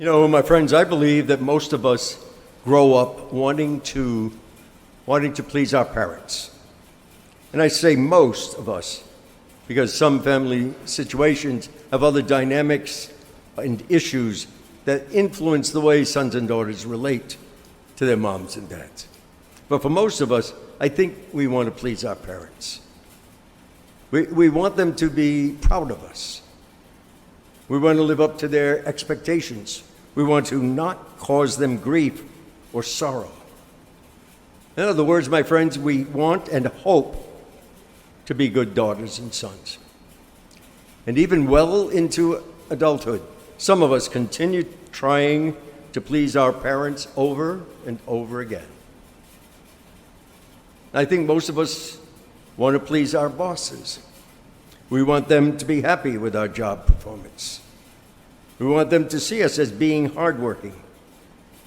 You know, my friends, I believe that most of us grow up wanting to please our parents. And I say most of us because some family situations have other dynamics and issues that influence the way sons and daughters relate to their moms and dads. But for most of us, I think we want to please our parents. We want them to be proud of us. We want to live up to their expectations. We want to not cause them grief or sorrow. In other words, my friends, we want and hope to be good daughters and sons. And even well into adulthood, some of us continue trying to please our parents over and over again. I think most of us want to please our bosses. We want them to be happy with our job performance. We want them to see us as being hardworking,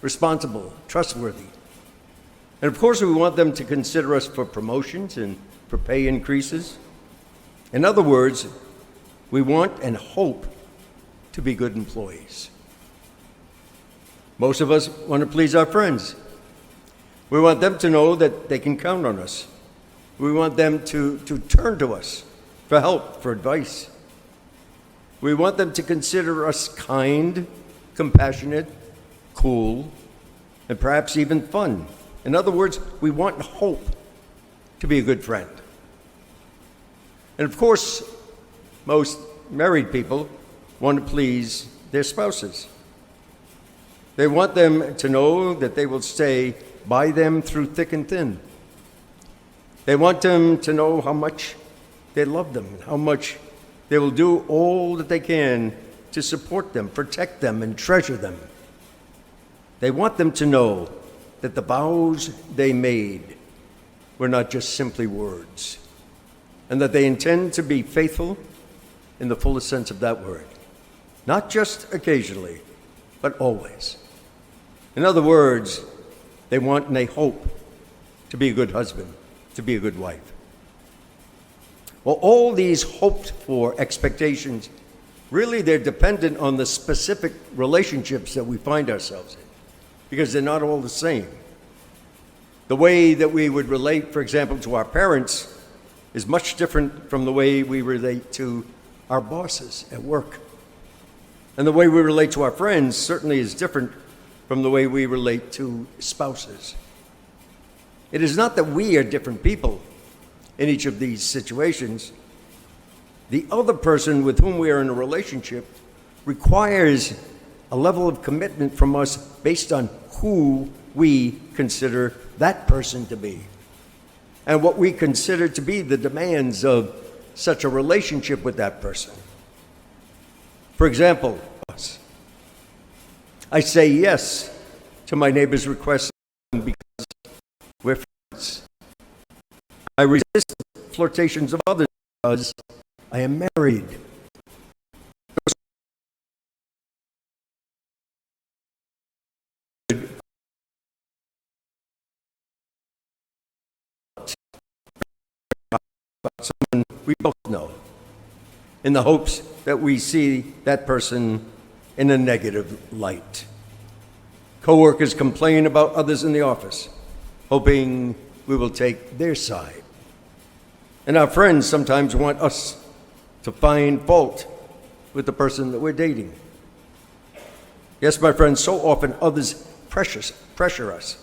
responsible, trustworthy. And of course, we want them to consider us for promotions and for pay increases. In other words, we want and hope to be good employees. Most of us want to please our friends. We want them to know that they can count on us. We want them to turn to us for help, for advice. We want them to consider us kind, compassionate, cool, and perhaps even fun. In other words, we want hope to be a good friend. And of course, most married people want to please their spouses. They want them to know that they will stay by them through thick and thin. They want them to know how much they love them, how much they will do all that they can to support them, protect them, and treasure them. They want them to know that the vows they made were not just simply words, and that they intend to be faithful in the fullest sense of that word, not just occasionally, but always. In other words, they want and they hope to be a good husband, to be a good wife. Well, all these hoped-for expectations, really they're dependent on the specific relationships that we find ourselves in, because they're not all the same. The way that we would relate, for example, to our parents is much different from the way we relate to our bosses at work. And the way we relate to our friends certainly is different from the way we relate to spouses. It is not that we are different people in each of these situations. The other person with whom we are in a relationship requires a level of commitment from us based on who we consider that person to be and what we consider to be the demands of such a relationship with that person. For example, I say yes to my neighbor's request because we're friends. I resist flirtations of others because I am married. Someone we both know, in the hopes that we see that person in a negative light. Coworkers complain about others in the office, hoping we will take their side. And our friends sometimes want us to find fault with the person that we're dating. Yes, my friends, so often others pressure us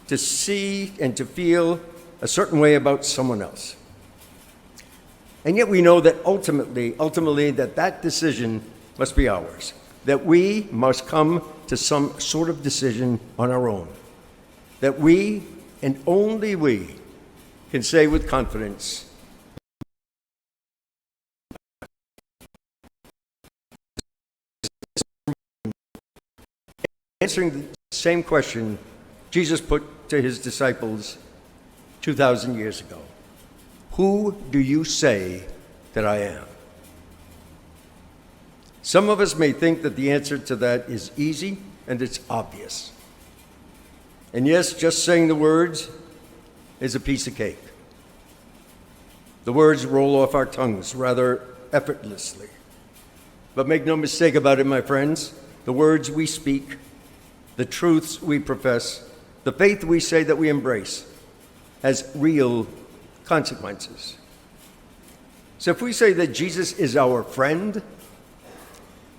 to see and to feel a certain way about someone else. And yet we know that ultimately that decision must be ours, that we must come to some sort of decision on our own, that we and only we can say with confidence, answering the same question Jesus put to his disciples 2,000 years ago. Who do you say that I am? Some of us may think that the answer to that is easy and it's obvious. And yes, just saying the words is a piece of cake. The words roll off our tongues rather effortlessly. But make no mistake about it, my friends, the words we speak, the truths we profess, the faith we say that we embrace has real consequences. So if we say that Jesus is our friend,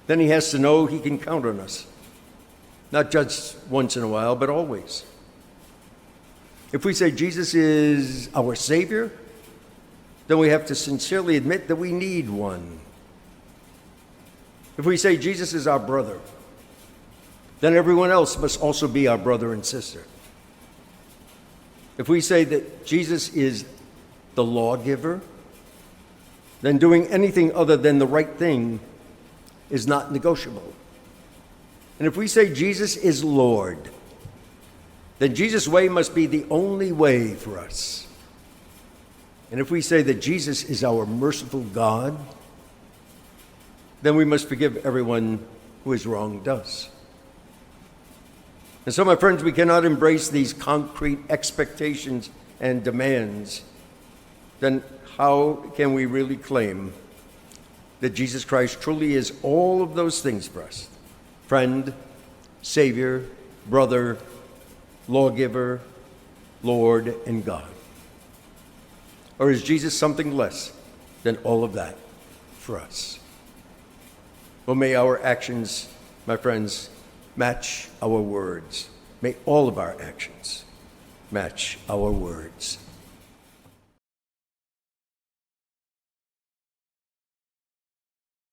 then he has to know he can count on us, not just once in a while, but always. If we say Jesus is our Savior, then we have to sincerely admit that we need one. If we say Jesus is our brother, then everyone else must also be our brother and sister. If we say that Jesus is the lawgiver, then doing anything other than the right thing is not negotiable. And if we say Jesus is Lord, then Jesus' way must be the only way for us. And if we say that Jesus is our merciful God, then we must forgive everyone who has wronged us. And so, my friends, we cannot embrace these concrete expectations and demands. Then how can we really claim that Jesus Christ truly is all of those things for us? Friend, Savior, brother, lawgiver, Lord, and God. Or is Jesus something less than all of that for us? Well, may our actions, my friends, match our words. May all of our actions match our words.